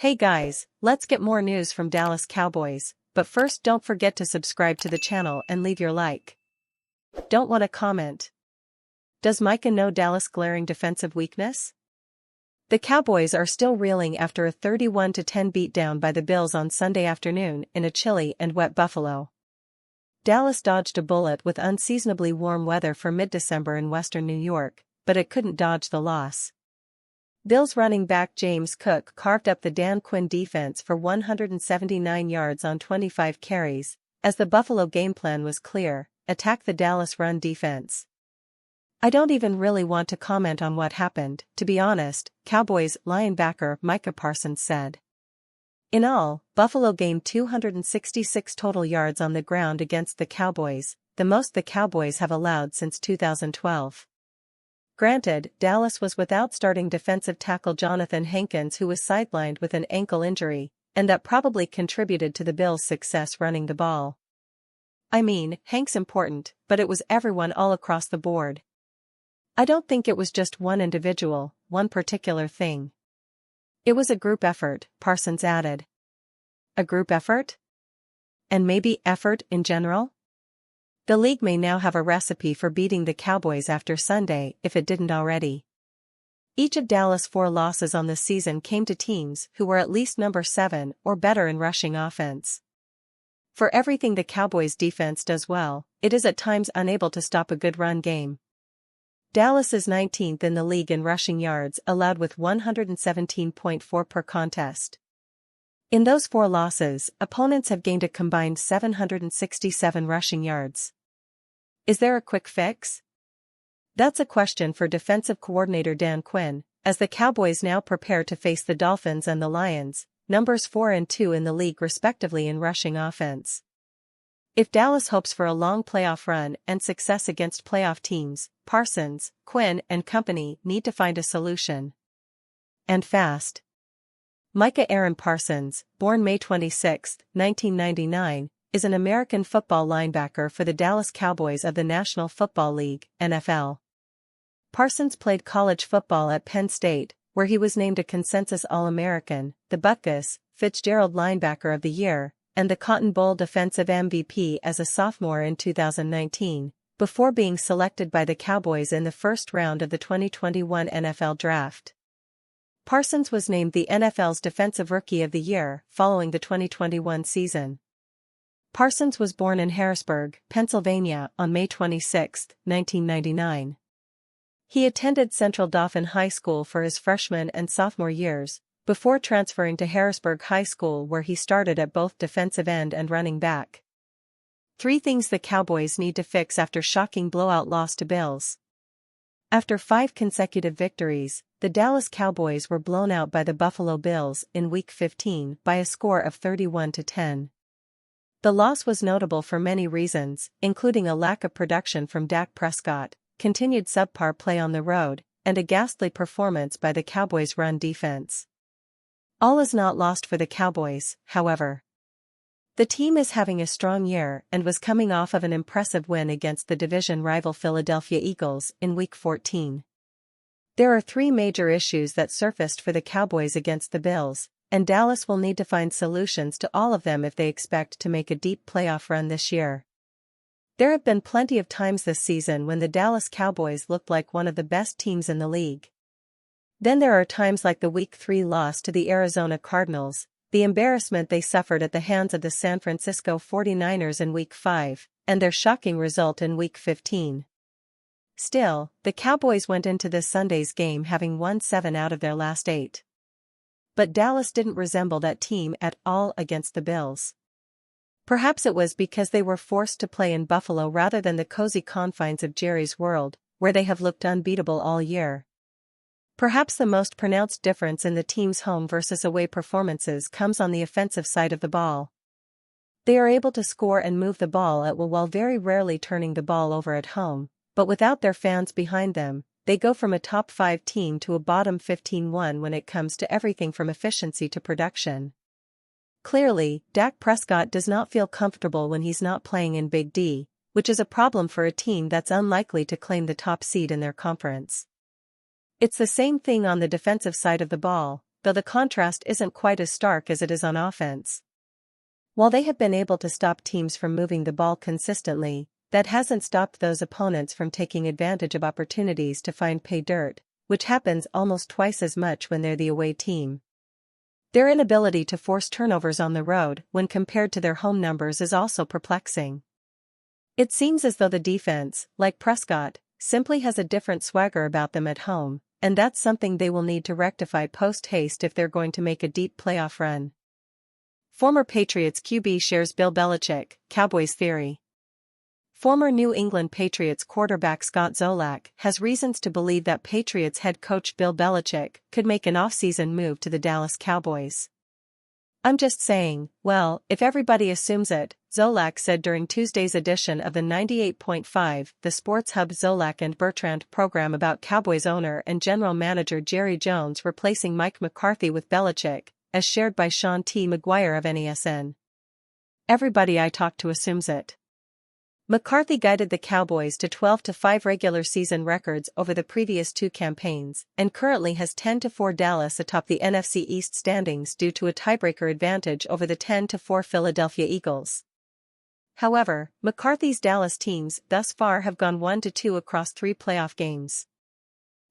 Hey guys, let's get more news from Dallas Cowboys, but first don't forget to subscribe to the channel and leave your like. Don't want to comment. Does Micah know Dallas' glaring defensive weakness? The Cowboys are still reeling after a 31-10 beatdown by the Bills on Sunday afternoon in a chilly and wet Buffalo. Dallas dodged a bullet with unseasonably warm weather for mid-December in western New York, but it couldn't dodge the loss. Bills running back James Cook carved up the Dan Quinn defense for 179 yards on 25 carries, as the Buffalo game plan was clear: attack the Dallas run defense. I don't even really want to comment on what happened, to be honest, Cowboys linebacker Micah Parsons said. In all, Buffalo gained 266 total yards on the ground against the Cowboys, the most the Cowboys have allowed since 2012. Granted, Dallas was without starting defensive tackle Jonathan Hankins, who was sidelined with an ankle injury, and that probably contributed to the Bills' success running the ball. I mean, Hank's important, but it was everyone all across the board. I don't think it was just one individual, one particular thing. It was a group effort, Parsons added. A group effort? And maybe effort in general? The league may now have a recipe for beating the Cowboys after Sunday if it didn't already. Each of Dallas' 4 losses on the season came to teams who were at least number 7 or better in rushing offense. For everything the Cowboys' defense does well, it is at times unable to stop a good run game. Dallas is 19th in the league in rushing yards allowed with 117.4 per contest. In those 4 losses, opponents have gained a combined 767 rushing yards. Is there a quick fix? That's a question for defensive coordinator Dan Quinn, as the Cowboys now prepare to face the Dolphins and the Lions, numbers 4 and 2 in the league respectively in rushing offense. If Dallas hopes for a long playoff run and success against playoff teams, Parsons, Quinn, and company need to find a solution. And fast. Micah Aaron Parsons, born May 26, 1999, is an American football linebacker for the Dallas Cowboys of the National Football League, NFL. Parsons played college football at Penn State, where he was named a consensus All-American, the Butkus Fitzgerald Linebacker of the Year, and the Cotton Bowl Defensive MVP as a sophomore in 2019, before being selected by the Cowboys in the first round of the 2021 NFL Draft. Parsons was named the NFL's Defensive Rookie of the Year following the 2021 season. Parsons was born in Harrisburg, Pennsylvania, on May 26, 1999. He attended Central Dauphin High School for his freshman and sophomore years, before transferring to Harrisburg High School, where he started at both defensive end and running back. 3 things the Cowboys need to fix after shocking blowout loss to Bills. After 5 consecutive victories, the Dallas Cowboys were blown out by the Buffalo Bills in Week 15 by a score of 31-10. The loss was notable for many reasons, including a lack of production from Dak Prescott, continued subpar play on the road, and a ghastly performance by the Cowboys' run defense. All is not lost for the Cowboys, however. The team is having a strong year and was coming off of an impressive win against the division rival Philadelphia Eagles in Week 14. There are 3 major issues that surfaced for the Cowboys against the Bills, and Dallas will need to find solutions to all of them if they expect to make a deep playoff run this year. There have been plenty of times this season when the Dallas Cowboys looked like one of the best teams in the league. Then there are times like the Week 3 loss to the Arizona Cardinals, the embarrassment they suffered at the hands of the San Francisco 49ers in Week 5, and their shocking result in Week 15. Still, the Cowboys went into this Sunday's game having won 7 out of their last 8. But Dallas didn't resemble that team at all against the Bills. Perhaps it was because they were forced to play in Buffalo rather than the cozy confines of Jerry's World, where they have looked unbeatable all year. Perhaps the most pronounced difference in the team's home versus away performances comes on the offensive side of the ball. They are able to score and move the ball at will while very rarely turning the ball over at home, but without their fans behind them, they go from a top 5 team to a bottom 15 one when it comes to everything from efficiency to production. Clearly, Dak Prescott does not feel comfortable when he's not playing in Big D, which is a problem for a team that's unlikely to claim the top seed in their conference. It's the same thing on the defensive side of the ball, though the contrast isn't quite as stark as it is on offense. While they have been able to stop teams from moving the ball consistently, that hasn't stopped those opponents from taking advantage of opportunities to find pay dirt, which happens almost twice as much when they're the away team. Their inability to force turnovers on the road when compared to their home numbers is also perplexing. It seems as though the defense, like Prescott, simply has a different swagger about them at home, and that's something they will need to rectify post-haste if they're going to make a deep playoff run. Former Patriots QB shares Bill Belichick, Cowboys theory. Former New England Patriots quarterback Scott Zolak has reasons to believe that Patriots head coach Bill Belichick could make an off-season move to the Dallas Cowboys. "I'm just saying, well, if everybody assumes it," Zolak said during Tuesday's edition of the 98.5 The Sports Hub Zolak and Bertrand program about Cowboys owner and general manager Jerry Jones replacing Mike McCarthy with Belichick, as shared by Sean T. McGuire of NESN. "Everybody I talk to assumes it." McCarthy guided the Cowboys to 12-5 regular season records over the previous two campaigns, and currently has 10-4 Dallas atop the NFC East standings due to a tiebreaker advantage over the 10-4 Philadelphia Eagles. However, McCarthy's Dallas teams thus far have gone 1-2 across 3 playoff games.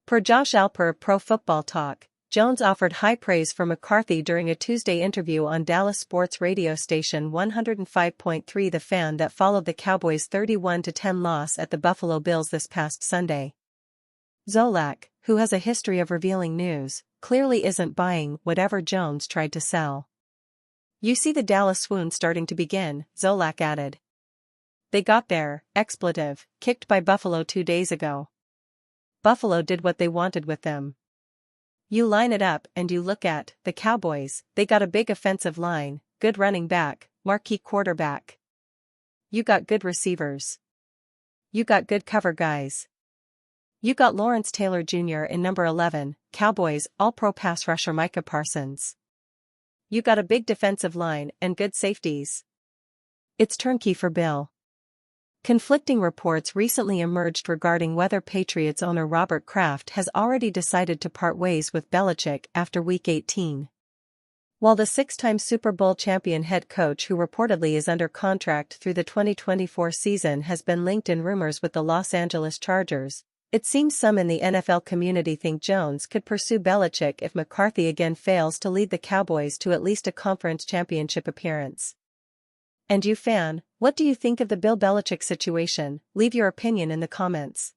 Per Josh Alper of Pro Football Talk, Jones offered high praise for McCarthy during a Tuesday interview on Dallas sports radio station 105.3 The Fan that followed the Cowboys' 31-10 loss at the Buffalo Bills this past Sunday. Zolak, who has a history of revealing news, clearly isn't buying whatever Jones tried to sell. "You see the Dallas swoon starting to begin," Zolak added. "They got their expletive kicked by Buffalo 2 days ago. Buffalo did what they wanted with them. You line it up and you look at the Cowboys, they got a big offensive line, good running back, marquee quarterback. You got good receivers. You got good cover guys. You got Lawrence Taylor Jr. in number 11, Cowboys all-pro pass rusher Micah Parsons. You got a big defensive line and good safeties. It's turnkey for Bill." Conflicting reports recently emerged regarding whether Patriots owner Robert Kraft has already decided to part ways with Belichick after Week 18. While the 6-time Super Bowl champion head coach, who reportedly is under contract through the 2024 season, has been linked in rumors with the Los Angeles Chargers, it seems some in the NFL community think Jones could pursue Belichick if McCarthy again fails to lead the Cowboys to at least a conference championship appearance. And you fan, what do you think of the Bill Belichick situation? Leave your opinion in the comments.